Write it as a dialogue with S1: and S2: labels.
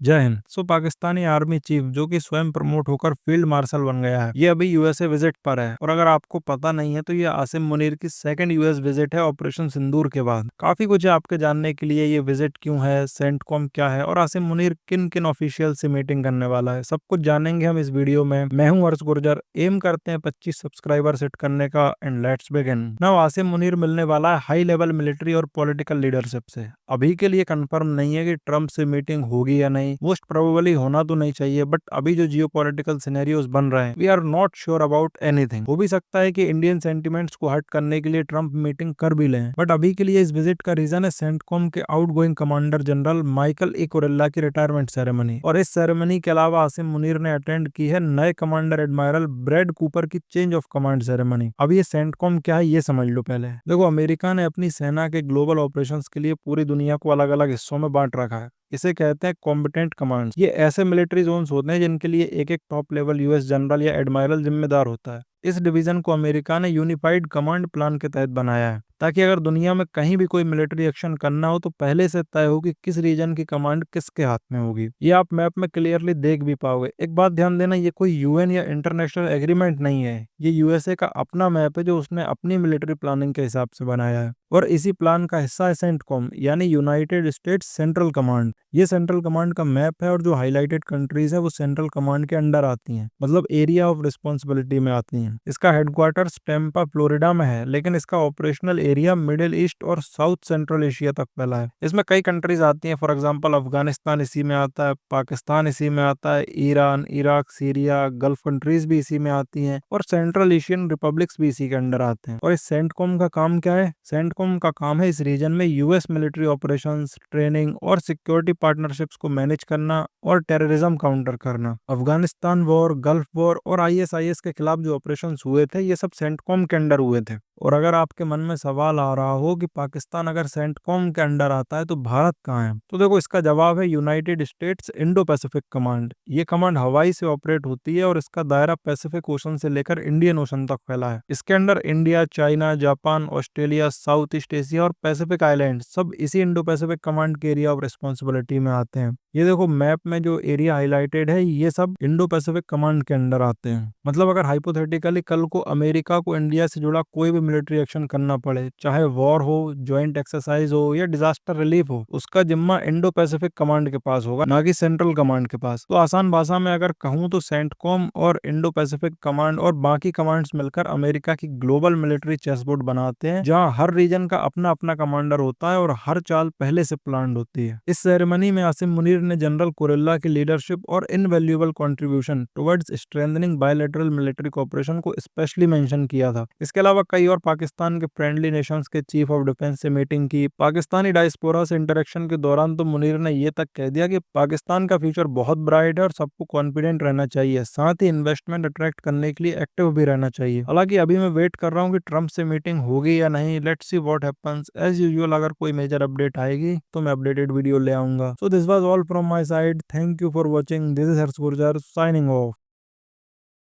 S1: जय Hind. Pakistani army chief जो कि स्वयं प्रमोट होकर फील्ड मार्शल बन गया है, ये अभी यूएसए विजिट पर है। और अगर आपको पता नहीं है तो ये आसिम मुनीर की सेकंड यूएस विजिट है ऑपरेशन सिंदूर के बाद। काफी कुछ है आपके जानने के लिए, ये विजिट क्यों है, सेंटकॉम क्या है और आसिम मुनीर किन किन ऑफिशियल से मीटिंग करने वाला है, सब कुछ जानेंगे हम इस वीडियो में। मैं हूं हर्ष गुर्जर। एम करते हैं 25 सब्सक्राइबर सेट करने का and let's begin. Now Asim Munir मिलने वाला है हाई लेवल मिलिट्री और पॉलिटिकल लीडरशिप से। अभी के लिए कंफर्म नहीं है कि ट्रम्प से मीटिंग होगी या नहीं, मोस्ट प्रोबेबली होना तो नहीं चाहिए, बट अभी जो जियो पॉलिटिकल सिनेरियोस बन रहे हैं, we are not sure about anything. हो भी सकता है कि इंडियन सेंटिमेंट्स को हर्ट करने के लिए ट्रम्प मीटिंग कर भी लें, बट अभी के लिए इस विजिट का रीजन है सेंटकॉम के आउटगोइंग कमांडर जनरल माइकल ए कुरेला की रिटायरमेंट सेरेमनी। और इस सेरेमनी के अलावा आसिम मुनीर ने अटेंड की है नए कमांडर एडमायरल ब्रैड कूपर की चेंज ऑफ कमांड सेरेमनी। अब ये सेंटकॉम क्या है ये समझ लो पहले। देखो, अमेरिका ने अपनी सेना के ग्लोबल ऑपरेशंस के लिए पूरी दुनिया को अलग अलग हिस्सों में बांट रखा है। इसे कहते हैं कॉम्पिटेंट कमांड्स। ये ऐसे मिलिट्री जोन्स होते हैं जिनके लिए एक एक टॉप लेवल यूएस जनरल या एडमायरल जिम्मेदार होता है। इस डिवीजन को अमेरिका ने यूनिफाइड कमांड प्लान के तहत बनाया है, ताकि अगर दुनिया में कहीं भी कोई मिलिट्री एक्शन करना हो तो पहले से तय हो कि किस रीजन की कमांड किसके हाथ में होगी। ये आप मैप में क्लियरली देख भी पाओगे। एक बात ध्यान देना, ये कोई यूएन या इंटरनेशनल एग्रीमेंट नहीं है, ये यूएसए का अपना मैप है जो उसने अपनी मिलिट्री प्लानिंग के हिसाब से बनाया है। और इसी प्लान का हिस्सा है सेंटकॉम यानी यूनाइटेड स्टेट्स सेंट्रल कमांड। ये सेंट्रल कमांड का मैप है और जो हाईलाइटेड कंट्रीज है वो सेंट्रल कमांड के अंडर आती हैं, मतलब एरिया ऑफ रिस्पॉन्सिबिलिटी में आती हैं। इसका हेडक्वार्टर्स टेम्पा फ्लोरिडा में है, लेकिन इसका ऑपरेशनल एरिया मिडिल ईस्ट और साउथ सेंट्रल एशिया तक फैला है। इसमें कई कंट्रीज आती हैं, फॉर एग्जांपल अफगानिस्तान इसी में आता है, पाकिस्तान इसी में आता है, Iran, Iraq, Syria, gulf countries भी इसी में आती हैं और सेंट्रल एशियन रिपब्लिक्स भी इसी के अंडर आते हैं। और इस सेंटकॉम का काम क्या है? सेंटकॉम का काम है इस रीजन में यूएस मिलिट्री ऑपरेशंस, ट्रेनिंग और सिक्योरिटी पार्टनरशिप्स को मैनेज करना और टेररिज्म काउंटर करना। अफगानिस्तान वॉर, गल्फ वॉर और आईएसआईएस के खिलाफ जो ऑपरेशंस हुए थे ये सब सेंटकॉम के अंडर हुए थे। और अगर आपके मन में सवाल आ रहा हो कि पाकिस्तान अगर सेंटकॉम के अंडर आता है तो भारत कहाँ है, तो देखो इसका जवाब है United states Indo Pacific command. ये कमांड हवाई से ऑपरेट होती है और इसका दायरा पैसिफिक ओशन से लेकर इंडियन ओशन तक फैला है। इसके under India, China, Japan, Australia, south east Asia और पैसिफिक आइलैंड सब इसी इंडो पैसिफिक कमांड के एरिया ऑफ रिस्पॉन्सिबिलिटी में आते हैं। ये देखो मैप में जो एरिया हाईलाइटेड है ये सब इंडो पैसिफिक कमांड के अंडर आते हैं। मतलब अगर हाइपोथेटिकली कल को अमेरिका को इंडिया से जुड़ा कोई भी मिलिट्री एक्शन करना पड़े, चाहे वॉर हो, ज्वाइंट एक्सरसाइज हो या डिजास्टर रिलीफ हो, उसका जिम्मा इंडो पैसिफिक कमांड के पास होगा, ना कि सेंट्रल कमांड के पास। तो आसान भाषा में अगर कहूँ तो सेंटकॉम और इंडो पैसिफिक कमांड और बाकी कमांड्स मिलकर अमेरिका की ग्लोबल मिलिट्री चेसबोर्ड बनाते हैं, जहाँ हर रीजन का अपना अपना कमांडर होता है और हर चाल पहले से प्लान्ड होती है। इस सेरेमनी में आसिम मुनीर ने जनरल कुरेला की लीडरशिप और invaluable contribution towards strengthening bilateral military cooperation को स्पेशली मेंशन किया था। इसके अलावा कई और पाकिस्तान के फ्रेंडली नेशंस के चीफ ऑफ डिफेंस से मीटिंग की। पाकिस्तानी डायस्पोरा से इंटरेक्शन के दौरान तो मुनीर ने यह तक कह दिया कि पाकिस्तान का फ्यूचर बहुत ब्राइट है और सबको कॉन्फिडेंट रहना चाहिए, साथ ही इन्वेस्टमेंट अट्रैक्ट करने के लिए एक्टिव भी रहना चाहिए। हालांकि अभी मैं वेट कर रहा हूँ कि ट्रम्प से मीटिंग होगी या नहीं। Let's see what happens. As usual अगर कोई मेजर अपडेट आएगी तो मैं अपडेटेड वीडियो ले आऊंगा। So this was all from my side. Thank you for watching. This is Harsh Gurjar signing off.